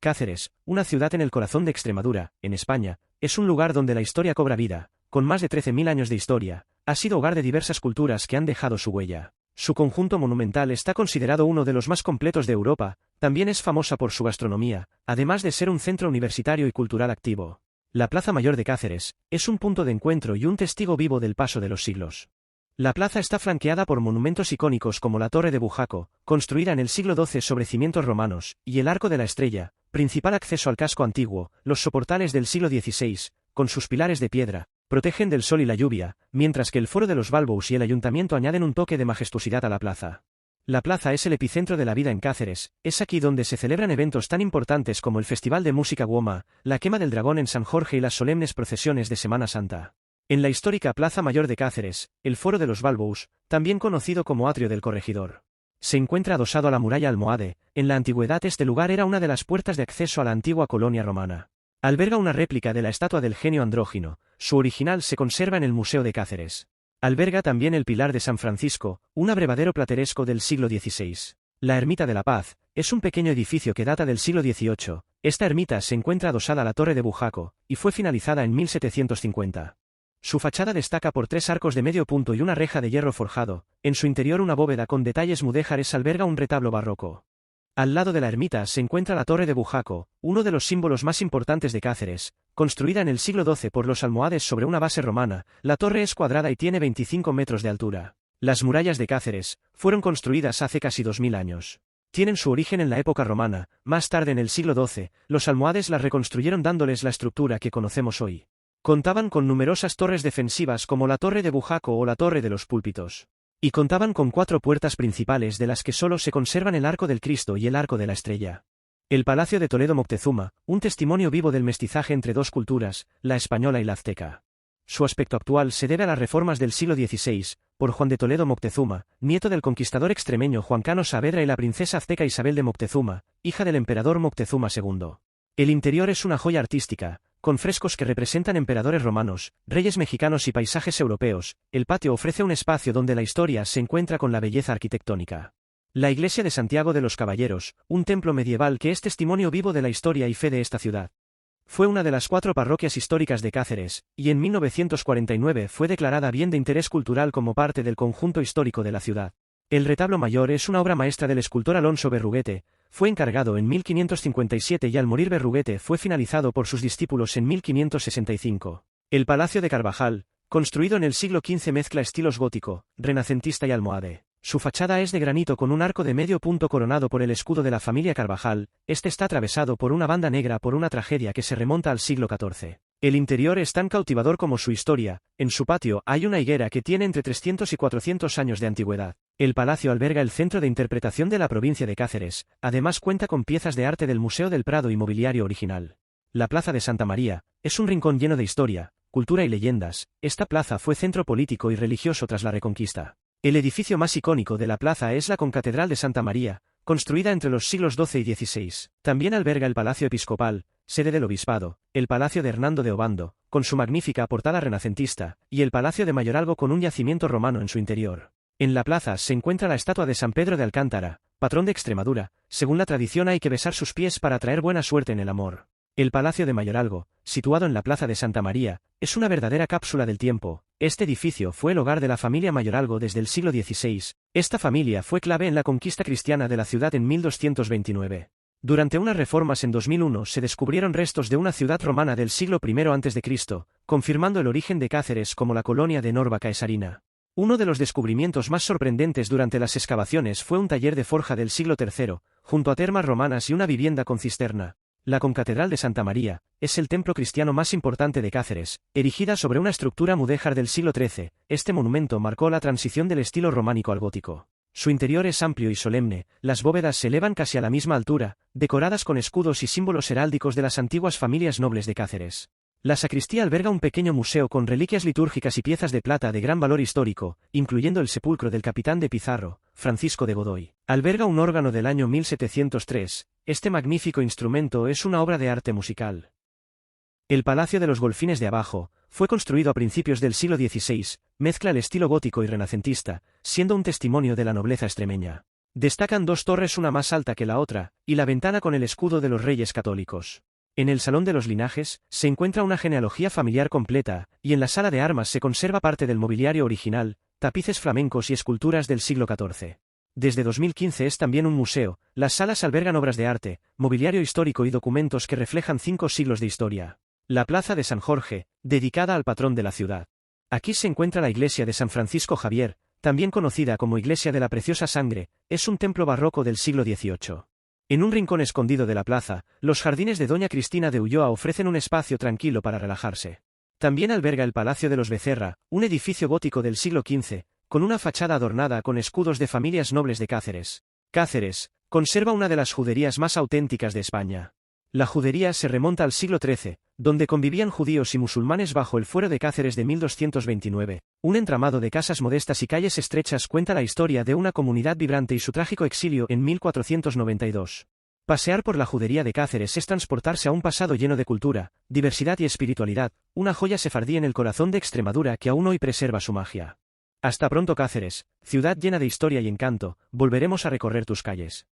Cáceres, una ciudad en el corazón de Extremadura, en España, es un lugar donde la historia cobra vida, con más de 13.000 años de historia, ha sido hogar de diversas culturas que han dejado su huella. Su conjunto monumental está considerado uno de los más completos de Europa, también es famosa por su gastronomía, además de ser un centro universitario y cultural activo. La Plaza Mayor de Cáceres es un punto de encuentro y un testigo vivo del paso de los siglos. La plaza está flanqueada por monumentos icónicos como la Torre de Bujaco, construida en el siglo XII sobre cimientos romanos, y el Arco de la Estrella, principal acceso al casco antiguo. Los soportales del siglo XVI, con sus pilares de piedra, protegen del sol y la lluvia, mientras que el Foro de los Balbous y el Ayuntamiento añaden un toque de majestuosidad a la plaza. La plaza es el epicentro de la vida en Cáceres, es aquí donde se celebran eventos tan importantes como el Festival de Música Guoma, la Quema del Dragón en San Jorge y las solemnes procesiones de Semana Santa. En la histórica Plaza Mayor de Cáceres, el Foro de los Balbous, también conocido como Atrio del Corregidor, se encuentra adosado a la muralla almohade. En la antigüedad este lugar era una de las puertas de acceso a la antigua colonia romana. Alberga una réplica de la estatua del genio Andrógino, su original se conserva en el Museo de Cáceres. Alberga también el Pilar de San Francisco, un abrevadero plateresco del siglo XVI. La Ermita de la Paz es un pequeño edificio que data del siglo XVIII. Esta ermita se encuentra adosada a la Torre de Bujaco, y fue finalizada en 1750. Su fachada destaca por 3 arcos de medio punto y una reja de hierro forjado. En su interior una bóveda con detalles mudéjares alberga un retablo barroco. Al lado de la ermita se encuentra la Torre de Bujaco, uno de los símbolos más importantes de Cáceres, construida en el siglo XII por los almohades sobre una base romana. La torre es cuadrada y tiene 25 metros de altura. Las murallas de Cáceres fueron construidas hace casi 2000 años. Tienen su origen en la época romana, más tarde en el siglo XII, los almohades las reconstruyeron dándoles la estructura que conocemos hoy. Contaban con numerosas torres defensivas como la Torre de Bujaco o la Torre de los Púlpitos. Y contaban con 4 puertas principales de las que solo se conservan el Arco del Cristo y el Arco de la Estrella. El Palacio de Toledo Moctezuma, un testimonio vivo del mestizaje entre dos culturas, la española y la azteca. Su aspecto actual se debe a las reformas del siglo XVI, por Juan de Toledo Moctezuma, nieto del conquistador extremeño Juan Cano Saavedra y la princesa azteca Isabel de Moctezuma, hija del emperador Moctezuma II. El interior es una joya artística, con frescos que representan emperadores romanos, reyes mexicanos y paisajes europeos. El patio ofrece un espacio donde la historia se encuentra con la belleza arquitectónica. La iglesia de Santiago de los Caballeros, un templo medieval que es testimonio vivo de la historia y fe de esta ciudad. Fue una de las 4 parroquias históricas de Cáceres, y en 1949 fue declarada bien de interés cultural como parte del conjunto histórico de la ciudad. El retablo mayor es una obra maestra del escultor Alonso Berruguete. Fue encargado en 1557 y al morir Berruguete fue finalizado por sus discípulos en 1565. El Palacio de Carvajal, construido en el siglo XV, mezcla estilos gótico, renacentista y almohade. Su fachada es de granito con un arco de medio punto coronado por el escudo de la familia Carvajal. Este está atravesado por una banda negra por una tragedia que se remonta al siglo XIV. El interior es tan cautivador como su historia. En su patio hay una higuera que tiene entre 300 y 400 años de antigüedad. El palacio alberga el centro de interpretación de la provincia de Cáceres, además cuenta con piezas de arte del Museo del Prado y mobiliario original. La Plaza de Santa María es un rincón lleno de historia, cultura y leyendas. Esta plaza fue centro político y religioso tras la Reconquista. El edificio más icónico de la plaza es la Concatedral de Santa María, construida entre los siglos XII y XVI. También alberga el Palacio Episcopal, sede del Obispado, el Palacio de Hernando de Obando, con su magnífica portada renacentista, y el Palacio de Mayoralgo con un yacimiento romano en su interior. En la plaza se encuentra la estatua de San Pedro de Alcántara, patrón de Extremadura. Según la tradición hay que besar sus pies para traer buena suerte en el amor. El Palacio de Mayoralgo, situado en la Plaza de Santa María, es una verdadera cápsula del tiempo. Este edificio fue el hogar de la familia Mayoralgo desde el siglo XVI. Esta familia fue clave en la conquista cristiana de la ciudad en 1229. Durante unas reformas en 2001 se descubrieron restos de una ciudad romana del siglo I a.C., confirmando el origen de Cáceres como la colonia de Norba Caesarina. Uno de los descubrimientos más sorprendentes durante las excavaciones fue un taller de forja del siglo III, junto a termas romanas y una vivienda con cisterna. La Concatedral de Santa María es el templo cristiano más importante de Cáceres, erigida sobre una estructura mudéjar del siglo XIII. Este monumento marcó la transición del estilo románico al gótico. Su interior es amplio y solemne, las bóvedas se elevan casi a la misma altura, decoradas con escudos y símbolos heráldicos de las antiguas familias nobles de Cáceres. La sacristía alberga un pequeño museo con reliquias litúrgicas y piezas de plata de gran valor histórico, incluyendo el sepulcro del capitán de Pizarro, Francisco de Godoy. Alberga un órgano del año 1703. Este magnífico instrumento es una obra de arte musical. El Palacio de los Golfines de Abajo fue construido a principios del siglo XVI, mezcla el estilo gótico y renacentista, siendo un testimonio de la nobleza extremeña. Destacan dos torres, una más alta que la otra, y la ventana con el escudo de los Reyes Católicos. En el Salón de los Linajes, se encuentra una genealogía familiar completa, y en la sala de armas se conserva parte del mobiliario original, tapices flamencos y esculturas del siglo XIV. Desde 2015 es también un museo, las salas albergan obras de arte, mobiliario histórico y documentos que reflejan 5 siglos de historia. La Plaza de San Jorge, dedicada al patrón de la ciudad. Aquí se encuentra la iglesia de San Francisco Javier, también conocida como Iglesia de la Preciosa Sangre, es un templo barroco del siglo XVIII. En un rincón escondido de la plaza, los jardines de Doña Cristina de Ulloa ofrecen un espacio tranquilo para relajarse. También alberga el Palacio de los Becerra, un edificio gótico del siglo XV, con una fachada adornada con escudos de familias nobles de Cáceres. Cáceres conserva una de las juderías más auténticas de España. La judería se remonta al siglo XIII, donde convivían judíos y musulmanes bajo el fuero de Cáceres de 1229. Un entramado de casas modestas y calles estrechas cuenta la historia de una comunidad vibrante y su trágico exilio en 1492. Pasear por la judería de Cáceres es transportarse a un pasado lleno de cultura, diversidad y espiritualidad, una joya sefardí en el corazón de Extremadura que aún hoy preserva su magia. Hasta pronto Cáceres, ciudad llena de historia y encanto, volveremos a recorrer tus calles.